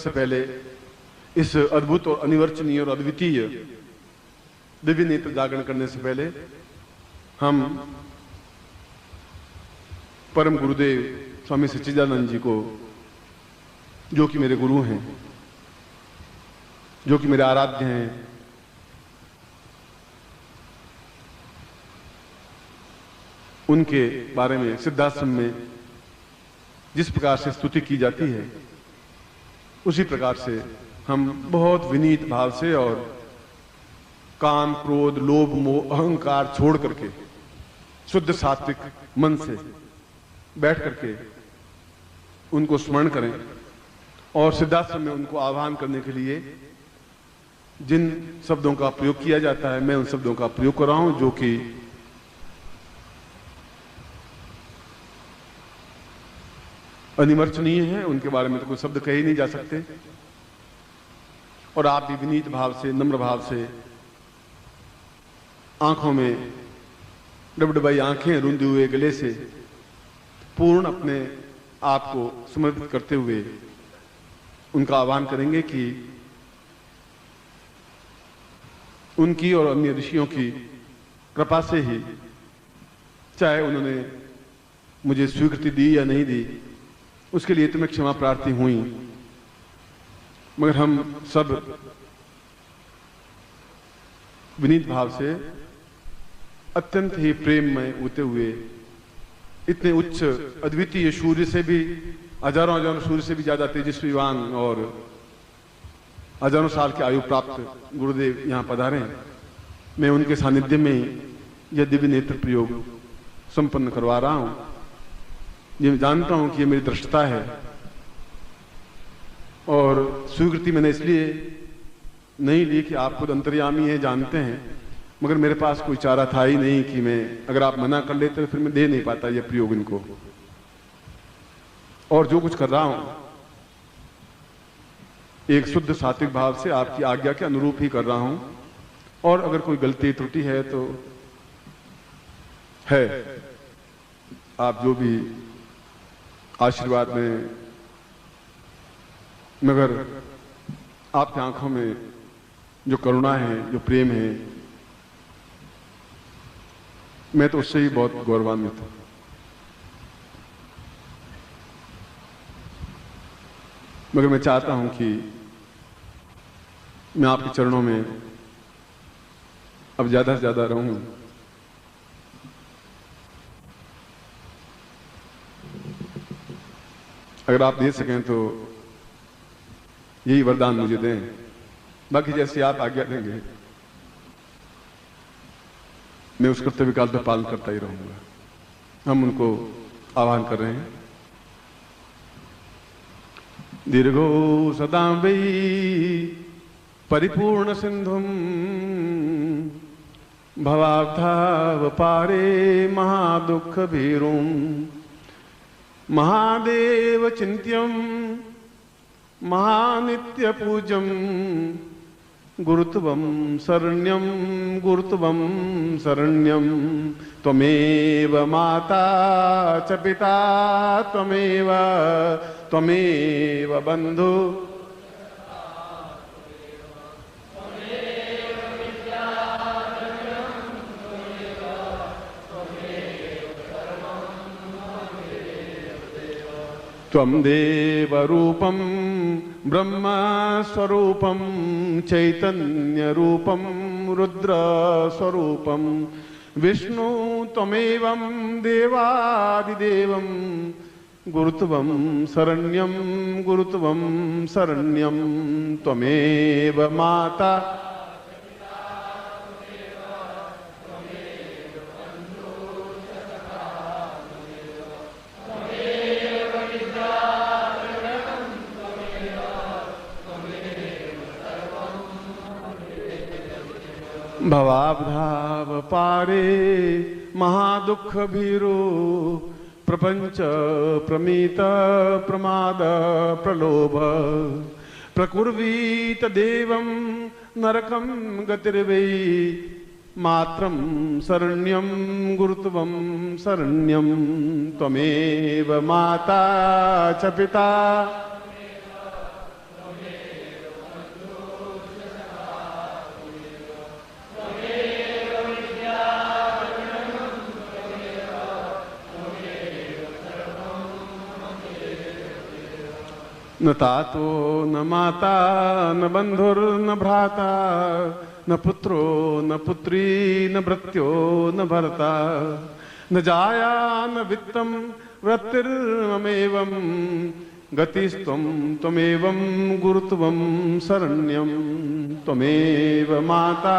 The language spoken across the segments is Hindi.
सबसे पहले इस अद्भुत और अनिवर्चनीय और अद्वितीय दिव्य नेत्र जागरण करने से पहले हम परम गुरुदेव स्वामी सच्चिदानंद जी को, जो कि मेरे गुरु हैं, जो कि मेरे आराध्य हैं, उनके बारे में सिद्धाश्रम में जिस प्रकार से स्तुति की जाती है, उसी प्रकार से हम बहुत विनीत भाव से और काम, क्रोध, लोभ, मोह, अहंकार छोड़ करके शुद्ध सात्विक मन से बैठ करके उनको स्मरण करें और सिद्धाश्रम में उनको आह्वान करने के लिए जिन शब्दों का प्रयोग किया जाता है, मैं उन शब्दों का प्रयोग कर रहा हूं, जो कि अनिवर्चनीय है। उनके बारे में तो कोई शब्द कहे ही नहीं जा सकते। और आप भी विनीत भाव से, नम्र भाव से, आंखों में डबडबाई आंखें, रुंधे हुए गले से पूर्ण अपने आप को समर्पित करते हुए उनका आह्वान करेंगे कि उनकी और अन्य ऋषियों की कृपा से ही, चाहे उन्होंने मुझे स्वीकृति दी या नहीं दी, उसके लिए तो मैं क्षमा प्रार्थी हुई, मगर हम सब विनीत भाव से अत्यंत ही प्रेम में होते हुए इतने उच्च अद्वितीय सूर्य से भी, हजारों हजारों सूर्य से भी ज्यादा तेजस्वीवान और हजारों साल की आयु प्राप्त गुरुदेव यहाँ पधारे हैं। मैं उनके सानिध्य में यह दिव्य नेत्र प्रयोग संपन्न करवा रहा हूं। ये जानता हूं कि ये मेरी दृष्टता है और स्वीकृति मैंने इसलिए नहीं ली कि आप खुद अंतर्यामी हैं, जानते हैं, मगर मेरे पास कोई चारा था ही नहीं कि मैं, अगर आप मना कर लेते तो फिर मैं दे नहीं पाता ये प्रयोग इनको। और जो कुछ कर रहा हूं एक शुद्ध सात्विक भाव से आपकी आज्ञा के अनुरूप ही कर रहा हूं, और अगर कोई गलती त्रुटि है तो है, आप जो भी आशीर्वाद में, मगर आपकी आंखों में जो करुणा है, जो प्रेम है, मैं तो उससे ही बहुत गौरवान्वित हूं। मगर मैं चाहता हूं कि मैं आपके चरणों में अब ज्यादा से ज्यादा रहूं। अगर आप दे सकें तो यही वरदान मुझे दें, बाकी जैसे आप आज्ञा देंगे मैं उस कर्तव्य काल पर पालन करता ही रहूंगा। हम उनको आह्वान कर रहे हैं। दीर्घो सदा वै परिपूर्ण सिंधुम भवाब्धाव पारे महादुख भीरुम महादेव चिंत्यम महानित्य पूजम गुरुत्वम शरण्यम गुरुत्वम शरण्यम त्वमेव माता च पिता त्वमेव बंधु त्वं देव रूपं ब्रह्म स्वरूपं चैतन्य रूपं रुद्र स्वरूपं विष्णु त्वमेवं देवादिदेवं गुरुत्वं शरण्यं त्वमेव माता भवाब्धाव पारे महादुख भीरो प्रपंच प्रमीत प्रमाद प्रलोभ प्रकुर्वीत देवं नरकं गतिर्वै मात्रं शरण्यं गुरुत्वं शरण्यं त्वमेव माता च पिता न तातो न माता न बंधुर्न भ्राता न पुत्रो न पुत्री न भृत्यो न भर्ता न जाया न वित्तं वृत्तिर्ममेवं गतिस्त्वं त्वमेवं गुरुत्वं शरण्यं त्वमेव माता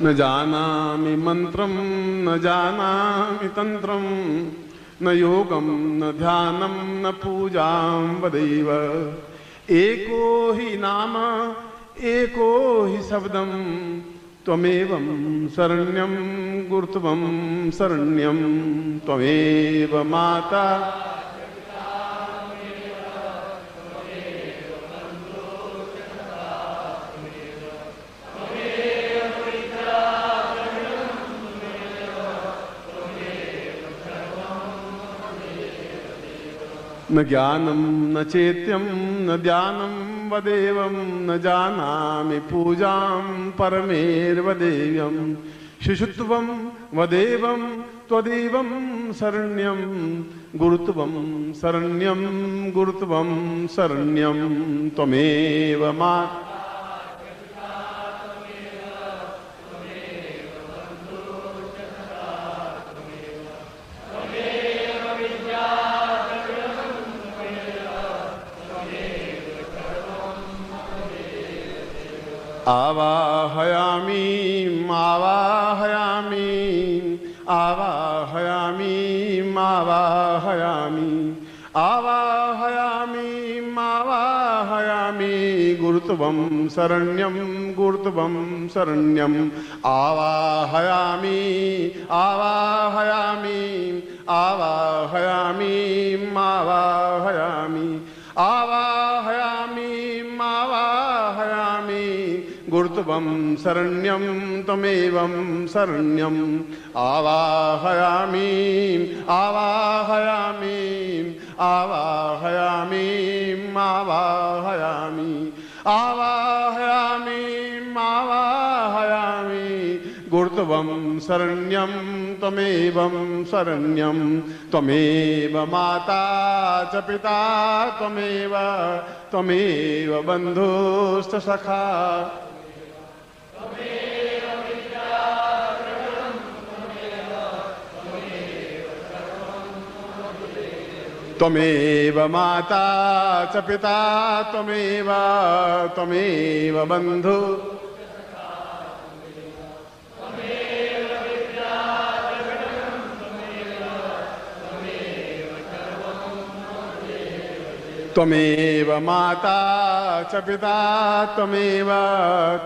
न जानामि मंत्रं न जानामि तंत्रं न योगं न ध्यानं न पूजां वदैव एको हि नाम एको हि शब्दं त्वमेवं शरण्यं गुरुत्वं शरण्यं त्वमेव माता न ज्ञानं न चेत्यं न ध्यानं वदेवं न जानामि पूजां परमेर्वदेव्यं शिशुत्वं वदेवं त्वदेवं शरण्यं गुरुत्वं शरण्यं गुरुत्वं शरण्यं त्वमेव माता आवाहयामि आवाहयामि आवाहयामि आवाहयामि आवाहयामि आवाहयामि गुरुत्वं शरण्यं गुरुत्वं शरण्यं आवाहयामि आवाहयामि आवाहयामि आवाहयामि आवाहयामि आवाहयामि गुरुत्वं शरण्यं त्वमेवं शरण्यं आवाहयामि आवाहयामि आवाहयामि आवाहयामि आवाहयामि आवाहयामि गुरुत्वं शरण्यं त्वमेवं शरण्यं त्वमेव माता च पिता त्वमेव त्वमेव बन्धुश्च सखा त्वमेव माता च पिता त्वमेव त्वमेव बन्धु त्वमेव माता च पिता त्वमेव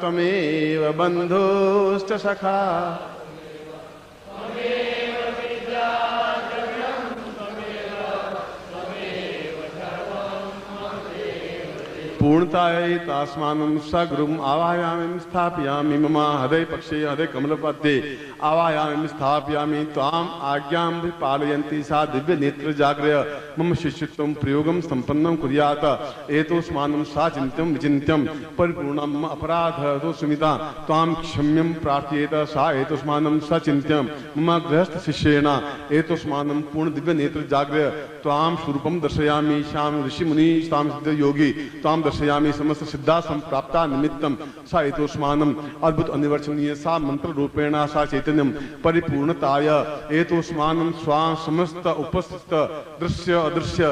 त्वमेव बन्धुश्च सखा पूर्णतायै तास्मानं सगुरुम् आवाहयामि स्थापयामि मम हृदय पक्षे हृदय कमलपद्ये आवाहयामि स्थापयामि त्वाम् आज्ञां पालयन्ति सा दिव्य नेत्र जाग्रय मम शिष्यत्वं प्रयोगं सम्पन्नं कुर्यात् एतोस्मानं सा चिन्त्यं विचिन्त्यं परिपूर्णं मम अपराधः दोषमिता त्वां क्षम्यं प्रार्थयेत सा एतोस्मानं सा चिन्त्यं मम गृहस्थ शिष्येण एतोस्मानं पूर्ण दिव्य नेत्र जाग्रय त्वां स्वरूपं दर्शयामि श्याम ऋषि मुनि तां सिद्ध योगी त्वां दर्शयामि समस्त सिद्धा संप्राप्ता निमित्तं सा एतोस्मानम् अद्भुत अनिवर्चनीय सा मंत्र रूपेण सा चैतन्यं परिपूर्णताय एतोस्मानं स्वा समस्त उपस्थित दृश्य अदृश्य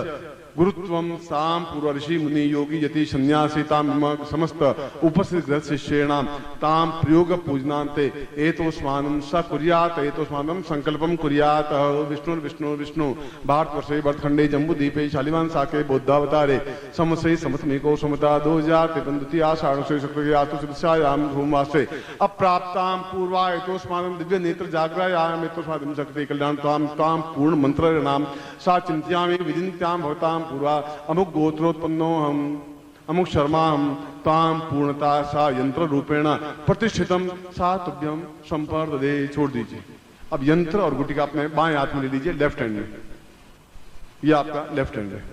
गुरुत्वं साम पूर्व ऋषि मुनि योगी यति सन्यासी ताम समस्त उपस्थित शिष्येणां ताम प्रयोग पूजनान्ते एतोस्मानं स कुर्यात् एतोस्मानं संकल्पं कुर्यात् विष्णु विष्णु विष्णु भारतवर्षे भरतखंडे जम्बूद्वीपे शालिवान साके बौद्धावतारे समसे समतमेको समता 2053 आषाढ़ शुक्ल आतु सुदशायां धूमवासे अप्राप्तां पूर्वा एतोस्मानं दिव्य नेत्र जागरायाम एतोस्मानं शक्ति कल्याण ताम ताम पूर्ण मंत्र नाम सा चिंत्यामि विचिन्त्यां भवतां पूर्वा अमुक गोत्रोत्पन्नो हम अमुक शर्मा हम ताम पूर्णता सा यंत्र रूपेण प्रतिष्ठितम सा तुभ्यम संपर्दे। छोड़ दीजिए। अब यंत्र और गुटिका अपने बाएं हाथ में ले लीजिए, लेफ्ट हैंड में। ये आपका लेफ्ट हैंड है।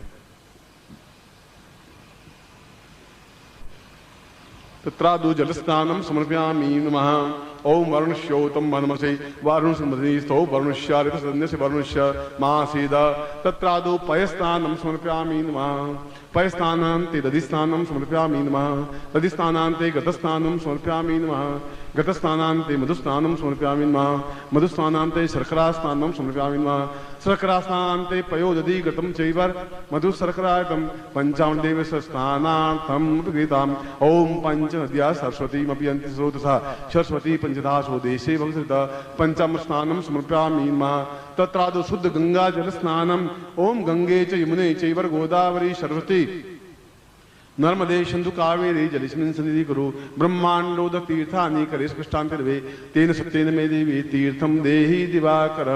तत्रादो जलस्नानं समर्पयामि नमः। ओम वरुणस्योतं मनमसे वरुणसमधिस्थो वरुणस्यारितसदन्यस्य वरुणस्य मासीद। तत्रादो पयस्नानं समर्पयामि नमः। पयस्नानान्ते दधिस्नानं समर्पयामि नमः। दधिस्नानान्ते गतस्नानं समर्पयामि नमः। गतस्नानान्ते मधुस्नानं समर्पयामि नमः। मधुस्नानान्ते शर्करास्नानं समर्पयामि नमः। शर्करास्नानान्ते पयोदधि गतं चैव मधुशर्करायतं पञ्चामृतेव स्नानार्थं गीताम्। ओम पंचनद्या सरस्वतीमपि यन्ति स्रोतसा सरस्वती पंचदासो देशे भवसृता पंचामृतस्नानं समर्पयामि नमः। तत्रादो शुद्ध गंगा जल स्नानम्। ओम गंगे च यमुने चैव गोदावरी सरस्वती नर्मदे सिंधु कावेरी जलेस्मिन् सन्निधि कुरु। ब्रह्मांडोद तीर्थानि करे स्पष्टांतर्वे तेन सत्येन मे देवी तीर्थं देहि दिवाकर।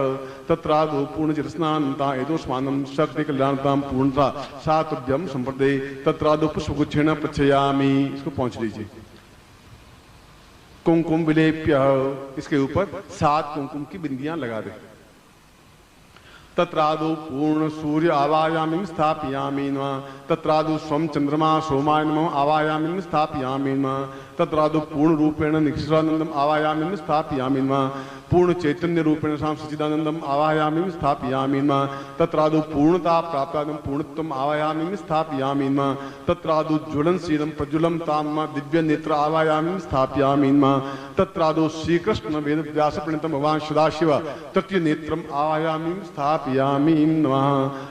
तत्रादो पूर्ण जल स्नानता एतोस्मानं शक्ति कल्याणतां पूर्णता सातुभ्यं संप्रदे। तत्रादो पुष्पगुच्छेन प्रच्छयामि। इसको पहुंच लीजिए। कुमकुम विलेप्य, इसके ऊपर 7 कुमकुम की बिंदियां लगा दे। तत्रादो पूर्ण सूर्य आवायामिं स्थापयामि नमः। तत्रादो स्वं चंद्रमा सोमाय नमः आवायामिं स्थापयामि नमः। तत्रादो पूर्ण रूपेण निक्षिरानंदम आवायामिं स्थापयामि नमः। पूर्ण चैतन्य रूपेण सां सच्चिदानंदम आवायामि स्थापयामि नमः। तत्रादो पूर्णता प्राप्तादं पूर्णत्वम आवायामि स्थापयामि नमः। तत्रादो ज्वलनशीलं प्रज्वलं ताम दिव्य नेत्र आवायामि स्थापयामि नमः। तत्रादो श्रीकृष्ण वेद व्यास प्रणीतं भगवान सदाशिव तृतीय नेत्रम आवायामि स्थापयामि नमः।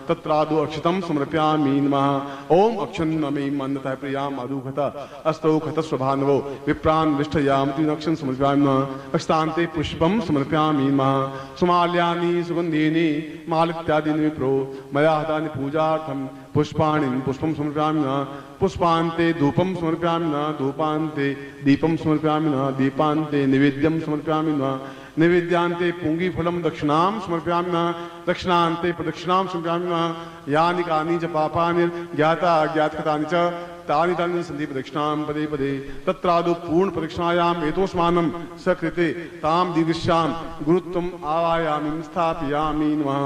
तत्रादो अक्षतं समर्पयामि नमः। ओम अक्षन्नमे मन्नतः प्रियां अदुघता अस्तौ खत स्वभानवो विप्रान् विष्ठयाम तीन अक्षं समर्पयामि नमः। अक्षतान्ते पुष्पं समर्पयामि नमः। सुमाल्यानि सुगन्धीनि मालित्यादीनि विप्रो मया हतानि पूजार्थं पुष्पाणि पुष्पं समर्पयामि नमः। पुष्पान्ते धूपं समर्पयामि नमः। धूपान्ते दीपं समर्पयामि नमः। दीपान्ते निवेद्यं समर्पयामि नमः। निवेद्यान्ते पुंगीफलं दक्षिणां समर्पयामि नमः। दक्षिणान्ते प्रदक्षिणां समर्पयामि नमः। यानि कानि च पापानि ज्ञाता अज्ञातकृतानि च तानि तानि सन्ति प्रदक्षिणां पदे पदे। तत्रादो पूर्ण प्रदक्षिणायाम् एतोस्मानं सकृते तां दीर्घश्यां गुरुत्वम् आवायामि स्थापयामि नमः।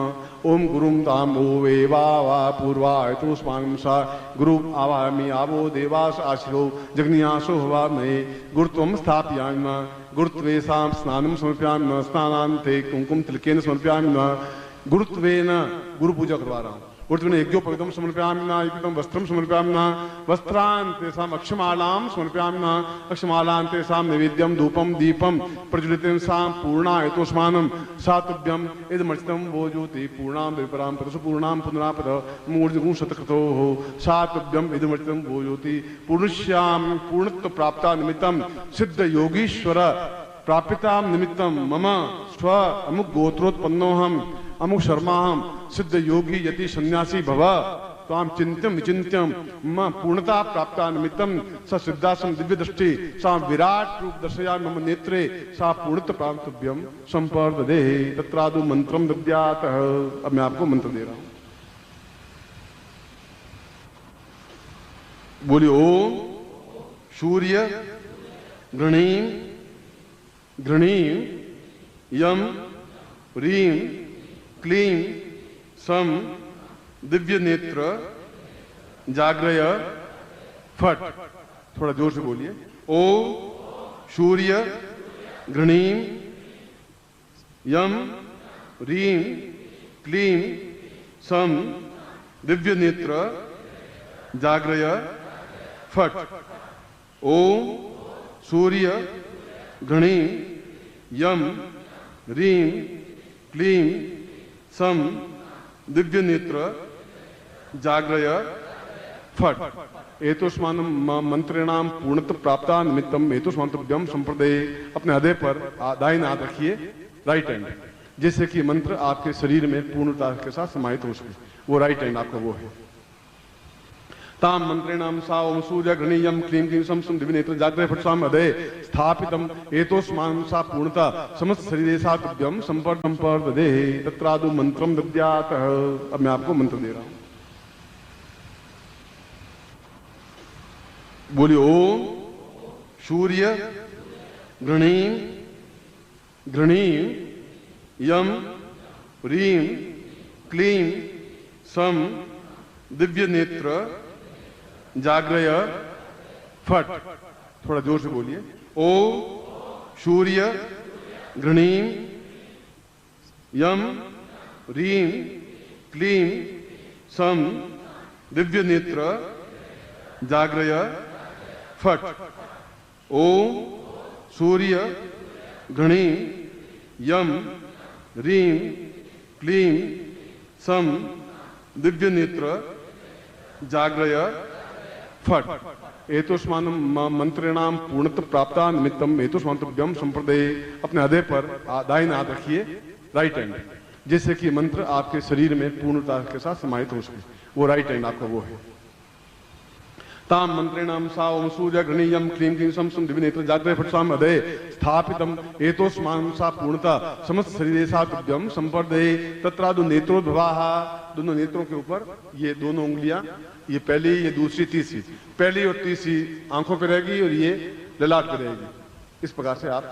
ओम गुरुं तां वो वेवा पूर्वा एतोस्मानं सा गुरु आवायामि आवो देवास आशिरो जग्नियासो हवामहे गुरुत्वं स्थापयामि नमः। गुरुत्वेषां स्नानं समर्पयामि नमः। स्नानान्ते कुंकुम तिलकेन समर्पयामि नमः। गुरुत्वेन गुरु पूजा करवा रहा हूँ। गुरुत्वेन यज्ञोपवीतं समर्पयामि नमः। यज्ञोपवीतं वस्त्रं समर्पयामि नमः। वस्त्रान्तेषाम् अक्षमालां समर्पयामि नमः। अक्षमालान्तेषां नैवेद्यं धूपं दीपं प्रज्वलितेषां पूर्णा एतोस्मानं सातुभ्यम् इदमर्चितं वो ज्योति पूर्णां विपरां पदसु पूर्णां पुनरापद मूर्तिगुं शतकृतोः सातुभ्यम् इदमर्चितं वो ज्योति पूर्णस्यां पूर्णत्व प्राप्ता निमित्तं सिद्ध योगीश्वर प्रापितां निमित्तं मम स्व अमुक गोत्रोत्पन्नोऽहम् अमुक शर्माहम सिद्ध योगी यति सन्यासी भव ताम चिंत्यम विचिंत्यम मम पूर्णता प्राप्ता निमित्तम स सिद्धासम दिव्य दृष्टि सा विराट रूप दर्शया मम नेत्रे सा पूर्णत्व प्राप्तव्यम संपर्ददे। तत्रादो मंत्रम दद्यात्। अब मैं आपको मंत्र दे रहा हूं। बोलिए ओम सूर्य गृणीं गृणीं यम ह्रीं क्लीं सम दिव्य नेत्र जाग्रय फट। थोड़ा जोर से बोलिए। ओम सूर्य गृणीं यम ह्रीं क्लीं सम दिव्य नेत्र जाग्रय फट। ओम सूर्य गृणीं यम ह्रीं क्लीं सम दिव्य नेत्र जाग्रय फट। एतोस्मानं मंत्रेणाम पूर्णत्व प्राप्ता निमित्तम एतोस्मान्तव्यम संप्रदे। अपने हृदय पर दाहिना हाथ रखिए, राइट हैंड, जिससे कि मंत्र आपके शरीर में पूर्णता के साथ समाहित हो सके। वो राइट हैंड आपका वो है। ताम मंत्रेणाम सा ओम सूर्य गृणीयम क्लीं क्लीं सम सम दिव्य नेत्र जाग्रय फट साम हृदय स्थापितम एतोस्मानं सा पूर्णता समस्त शरीरे सातुभ्यम संपर्ददे। तत्रादो मंत्रम दद्यात्। अब मैं आपको मंत्र दे रहा हूं। बोलिए ओम सूर्य गृणीं गृणीं यम ह्रीं क्लीं सम दिव्य नेत्र जाग्रय फट। थोड़ा जोर से बोलिए। ओ सूर्य गृणीम यम रीम क्लीम सम दिव्य नेत्र जाग्रय फट। ओम सूर्य गृणीम यम रीम क्लीम सम दिव्य नेत्र जाग्रय फट। एतोस्मानम मंत्रिणाम पूर्णत प्राप्ता निमित्तम एतोस्मांतव्यम संप्रदय। अपने हृदय पर दाहिना हाथ रखिए, राइट हैंड, जिससे कि मंत्र आपके शरीर में पूर्णता के साथ समाहित हो सके। वो राइट हैंड आपका वो है। ताम मंत्रिणाम सा ओम सूर्य गृणीयम क्लीम क्लीम सम सम दिव्य नेत्र जाग्रय फट साम हृदय स्थापितम एतोस्मानं सा पूर्णता समस्त शरीरे सा तुभ्यम संप्रदय। तत्रादु नेत्रोद्भवाः। दोनों नेत्रों के ऊपर ये दोनों उंगलियां, ये पहली, ये दूसरी, तीसरी, पहली और तीसरी आंखों पे रहेगी और ये ललाट पे रहेगी। इस प्रकार से आप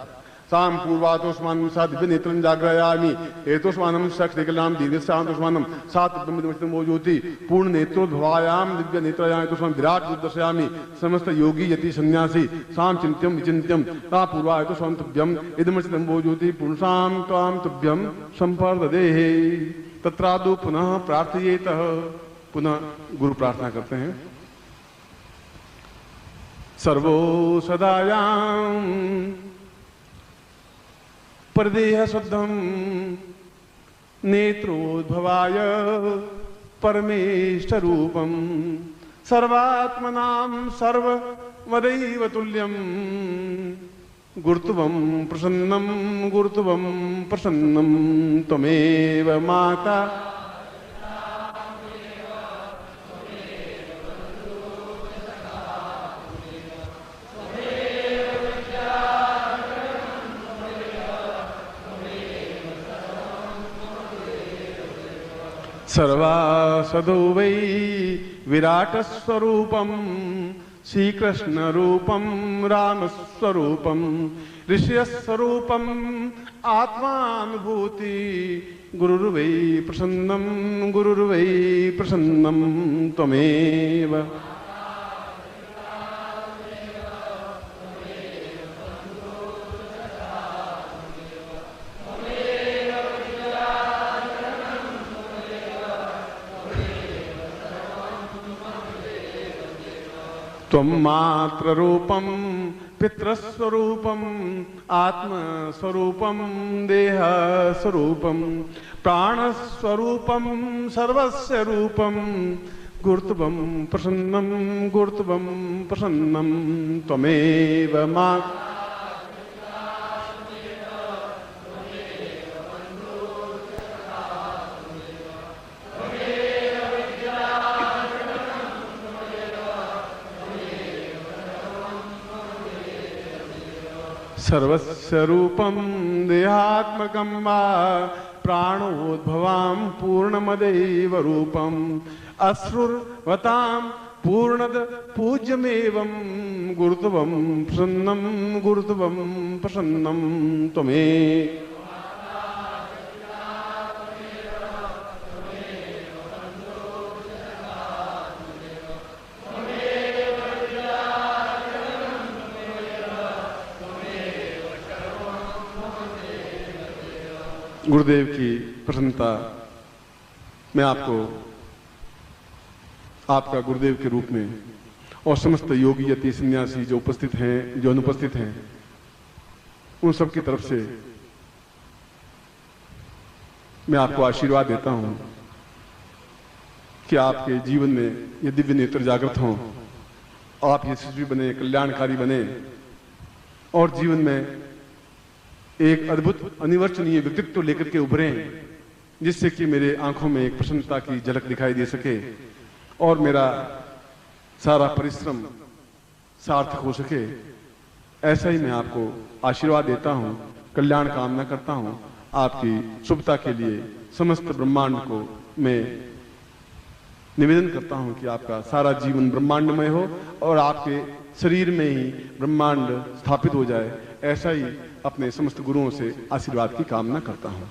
साम पूर्वातोस्मानं सा दिव्य नेत्रं जाग्रयामि एतोस्मानं सक्षिकलाम दीर्घस्यान्तोस्मानं सा तुभ्यम मोजोति पूर्ण नेत्रोद्भवायाम दिव्य नेत्रयाम एतोस्मानं विराट रूप दर्शयामि समस्त योगी यति सन्यासी साम चिंत्यम विचिंत्यम ता पूर्वा एतोस्मानं तुभ्यम इदमचितं मोजोति पुरुषां त्वां तुभ्यम संपर्ददेहि। तत्रादु पुनः प्रार्थयेतः। पुनः गुरु प्रार्थना करते हैं। सर्वो सदायां परदेह शुद्धम नेत्रोद्भवाय परमेष्ठरूपम सर्वात्मनां सर्वमदैव तुल्यं गुरुत्वं प्रसन्नं त्वमेव माता सर्वासदो वै विराट स्वरूपम श्रीकृष्ण रूपम राम स्वरूपम ऋषि स्वरूपम आत्मानुभूति गुरुर्वै प्रसन्नं त्वमेव। त्वं मात्र रूपं पितृस्वरूपं आत्मस्वरूपं देहस्वरूपं प्राणस्वरूपं सर्वस्य रूपं गुरुत्वं प्रसन्नं त्वमेव मा। सर्वस्य रूपं देहात्मकं वा प्राणोद्भवां पूर्णमदैव रूपम् अश्रुर्वतां पूर्णद पूज्यमेवं गुरुत्वं प्रसन्नं त्वमेव। गुरुदेव की प्रसन्नता मैं आपको आपका गुरुदेव के रूप में और समस्त योगी यति सन्यासी जो उपस्थित हैं, जो अनुपस्थित हैं, उन सब की तरफ से मैं आपको आशीर्वाद देता हूं कि आपके जीवन में ये दिव्य नेत्र जागृत हों, आप यशस्वी बने, कल्याणकारी बने और जीवन में एक अद्भुत अनिवर्चनीय व्यक्तित्व लेकर के उभरे, जिससे कि मेरे आंखों में एक प्रसन्नता की झलक दिखाई दे सके और मेरा सारा परिश्रम सार्थक हो सके। ऐसा ही मैं आपको आशीर्वाद देता हूं, कल्याण कामना करता हूं। आपकी शुभता के लिए समस्त ब्रह्मांड को मैं निवेदन करता हूं कि आपका सारा जीवन ब्रह्मांडमय हो और आपके शरीर में ही ब्रह्मांड स्थापित हो जाए। ऐसा ही अपने समस्त गुरुओं से आशीर्वाद की कामना करता हूं।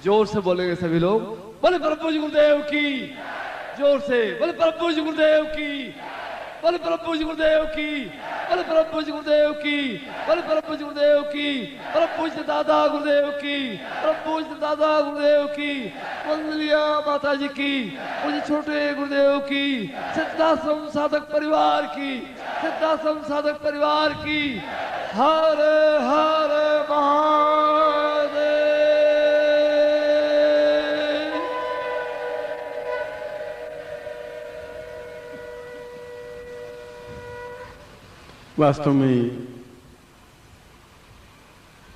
जोर से बोलेंगे सभी लोग, बोले परम पूज्य गुरुदेव की जोर से बोले प्रभु जी गुरुदेव की, बोले प्रभु जी गुरुदेव की, बोले प्रभु जी गुरुदेव की, बोले प्रभु जी गुरुदेव की, प्रभु जी दादा गुरुदेव की, प्रभु जी दादा गुरुदेव की, वंदलिया माता जी की, मुझे छोटे गुरुदेव की, सिद्धाश्रम साधक परिवार की, सिद्धाश्रम साधक परिवार की। हर हर महादेव। वास्तव में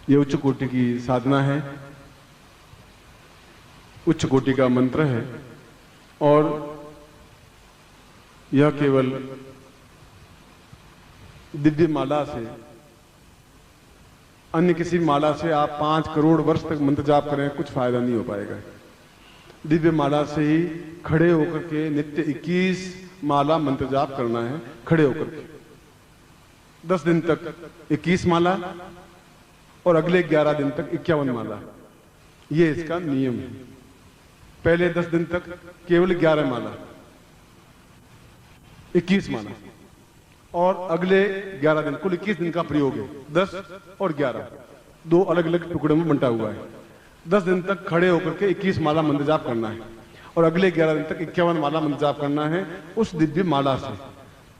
ये उच्च कोटि की साधना है, उच्च कोटि का मंत्र है और यह केवल दिव्य माला से, अन्य किसी माला से आप 5 करोड़ वर्ष तक मंत्र जाप करें कुछ फायदा नहीं हो पाएगा। दिव्य माला से ही खड़े होकर के नित्य 21 माला मंत्र जाप करना है, खड़े होकर के 10 दिन तक 21 माला और अगले 11 दिन तक 51 माला, ये इसका नियम है। पहले 10 दिन तक केवल 11 माला, 21 माला और अगले 11 दिन, कुल 21 दिन का प्रयोग है। 10 और 11 दो अलग अलग टुकड़ों में बंटा हुआ है। 10 दिन तक खड़े होकर के 21 माला मंत्र जाप करना है और अगले 11 दिन तक 51 माला मंत्र जाप करना है उस दिव्य माला से।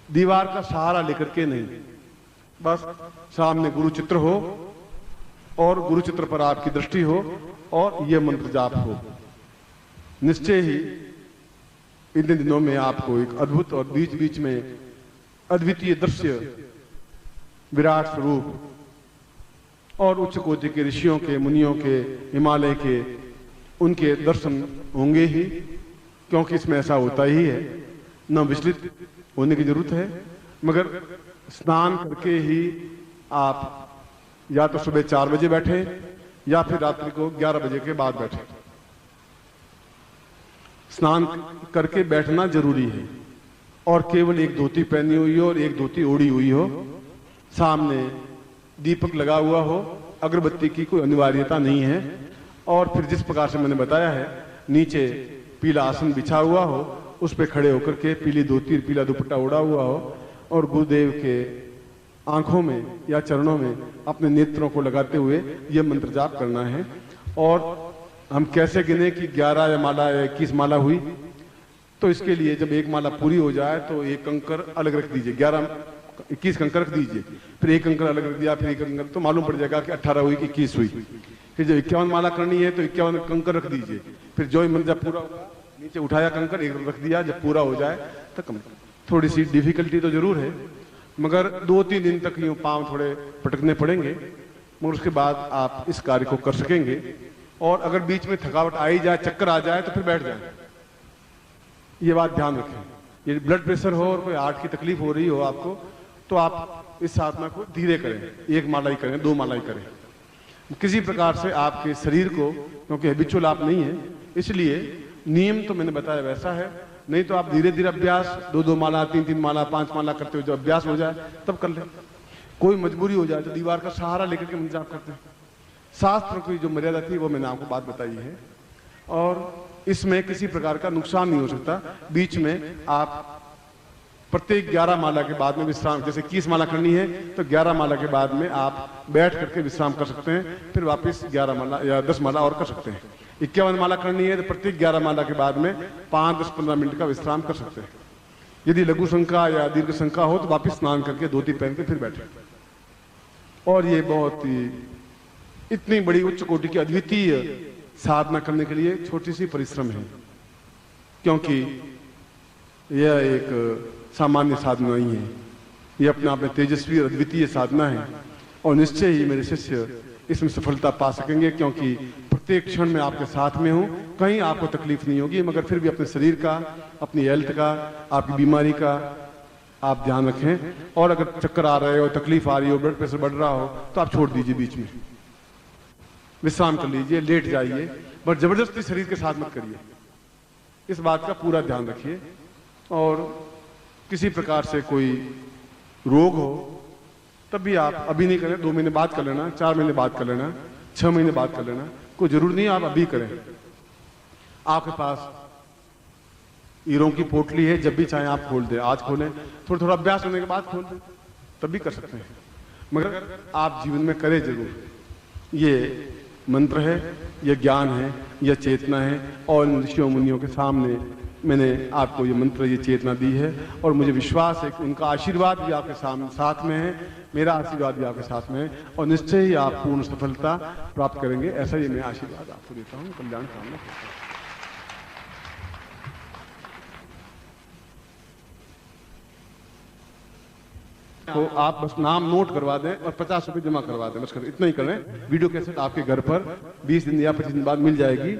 दीवार का सहारा लेकर के नहीं, बस सामने गुरु चित्र हो और गुरु चित्र पर आपकी दृष्टि हो और यह मंत्र जाप हो। निश्चय ही इन दिनों में आपको एक अद्भुत और बीच बीच में अद्वितीय दृश्य, विराट स्वरूप और उच्च कोटि के ऋषियों के, मुनियों के, हिमालय के, उनके दर्शन होंगे ही, क्योंकि इसमें ऐसा होता ही है। न विचलित होने की जरूरत है, मगर स्नान करके ही आप या तो सुबह 4 बजे बैठे या फिर रात्रि को 11 बजे के बाद बैठे। स्नान करके बैठना जरूरी है और केवल एक धोती पहनी हुई हो और एक धोती ओढ़ी हुई हो, सामने दीपक लगा हुआ हो, अगरबत्ती की कोई अनिवार्यता नहीं है। और फिर जिस प्रकार से मैंने बताया है, नीचे पीला आसन बिछा हुआ हो, उस पर खड़े होकर के पीली धोती, पीला दुपट्टा ओढ़ा हुआ हो और गुरुदेव के आंखों में या चरणों में अपने नेत्रों को लगाते हुए यह मंत्र जाप करना है। और हम कैसे गिने कि 11 या माला या 21 माला हुई? तो इसके लिए जब एक माला पूरी हो जाए तो एक कंकर अलग रख दीजिए, 21 कंकर रख दीजिए, फिर एक कंकर अलग रख दिया, फिर एक कंकर, तो मालूम पड़ जाएगा कि 18 हुई कि 21 हुई। फिर जब 51 माला करनी है तो 51 कंकर रख दीजिए, फिर जो मंत्र पूरा होगा नीचे उठाया कंकर एक रख दिया, जब पूरा हो जाए तो कम। थोड़ी सी डिफिकल्टी तो जरूर है, मगर 2-3 दिन तक यूं पांव थोड़े पटकने पड़ेंगे, मगर उसके बाद आप इस कार्य को कर सकेंगे। और अगर बीच में थकावट आ ही जाए, चक्कर आ जाए, तो फिर बैठ जाए। ये बात ध्यान रखें। ये ब्लड प्रेशर हो और कोई हार्ट की तकलीफ हो रही हो आपको, तो आप इस साधना को धीरे करें, 1 माला ही करें, 2 माला ही करें। किसी प्रकार से आपके शरीर को, क्योंकि हैबिचुअल आप नहीं है, इसलिए नियम तो मैंने बताया वैसा है। नहीं तो आप धीरे धीरे अभ्यास 2-2 माला, 3-3 माला, 5 माला करते हुए जब अभ्यास हो जाए तब कर ले। कोई मजबूरी हो जाए तो दीवार का सहारा लेकर के मंत्र जाप करते हैं। शास्त्र की जो मर्यादा थी वो मैंने आपको बात बताई है और इसमें किसी प्रकार का नुकसान नहीं हो सकता। बीच में आप प्रत्येक 11 माला के बाद में विश्राम, जैसे 21 माला करनी है तो 11 माला के बाद में आप बैठ करके विश्राम कर सकते हैं, फिर वापस 11 माला या 10 माला और कर सकते हैं। 51 माला करनी है तो प्रत्येक 11 माला के बाद में 5-10-15 मिनट का विश्राम कर सकते हैं। यदि लघु शंका या दीर्घ शंका हो तो वापस स्नान करके धोती पहन के फिर बैठे। और ये बहुत ही इतनी बड़ी उच्च कोटि की अद्वितीय साधना करने के लिए छोटी सी परिश्रम है, क्योंकि यह एक सामान्य साधना नहीं है, यह अपने आप में तेजस्वी और अद्वितीय साधना है। और निश्चय ही मेरे शिष्य इसमें सफलता पा सकेंगे, क्योंकि प्रत्येक क्षण में आपके साथ में हूं, कहीं आपको तकलीफ नहीं होगी। मगर फिर भी अपने शरीर का, अपनी हेल्थ का, आपकी बीमारी का आप ध्यान रखें। और अगर चक्कर आ रहे हो, तकलीफ आ रही हो, ब्लड प्रेशर बढ़ रहा हो, तो आप छोड़ दीजिए, बीच में विश्राम कर लीजिए, लेट जाइए, बट जबरदस्ती शरीर के साथ मत करिए। इस बात का पूरा ध्यान रखिए। और किसी प्रकार से कोई रोग हो तब भी आप अभी नहीं करें, 2 महीने बाद कर लेना, 4 महीने बाद कर लेना, 6 महीने बाद कर लेना, कोई जरूर नहीं आप अभी करें। आपके पास हीरों की पोटली है, जब भी चाहे आप खोल दें, आज खोलें, थोड़ा थोड़ा अभ्यास होने के बाद खोल दें, तब भी कर सकते हैं, मगर आप जीवन में करें जरूर। ये मंत्र है, यह ज्ञान है, यह चेतना है, और ऋषियों मुनियों के सामने मैंने आपको ये मंत्र, ये चेतना दी है, और मुझे विश्वास है कि उनका आशीर्वाद भी आपके साथ में है, मेरा आशीर्वाद भी आपके साथ में है, और निश्चय ही आप पूर्ण सफलता प्राप्त करेंगे। ऐसा ही मैं आशीर्वाद आपको देता हूँ, कल्याण कामना करता हूँ। तो आप बस नाम नोट करवा दें और 50 रुपए जमा करवा दें, बस इतना ही करें। वीडियो कैसेट आपके घर पर 20 दिन या 25 दिन बाद मिल जाएगी,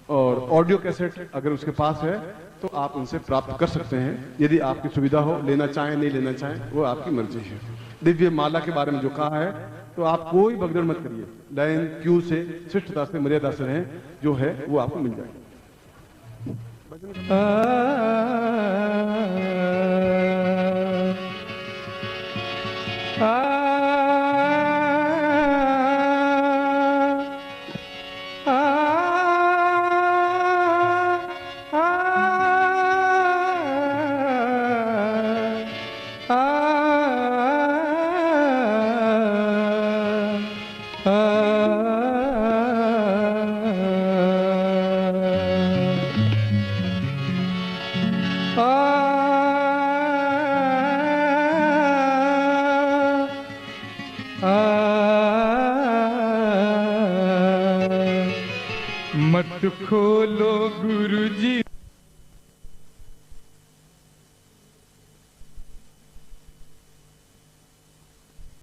और ऑडियो कैसेट अगर उसके पास है तो आप उनसे प्राप्त कर सकते हैं, यदि आपकी सुविधा हो, लेना चाहें नहीं लेना चाहें वो आपकी मर्जी है। दिव्य माला के बारे में जो कहा है, तो आप कोई भगदड़ मत करिए, लाइन क्यू से, शिष्टता से, मर्यादा से रहें, जो है वो आपको मिल जाएगी। मत खोलो गुरुजी।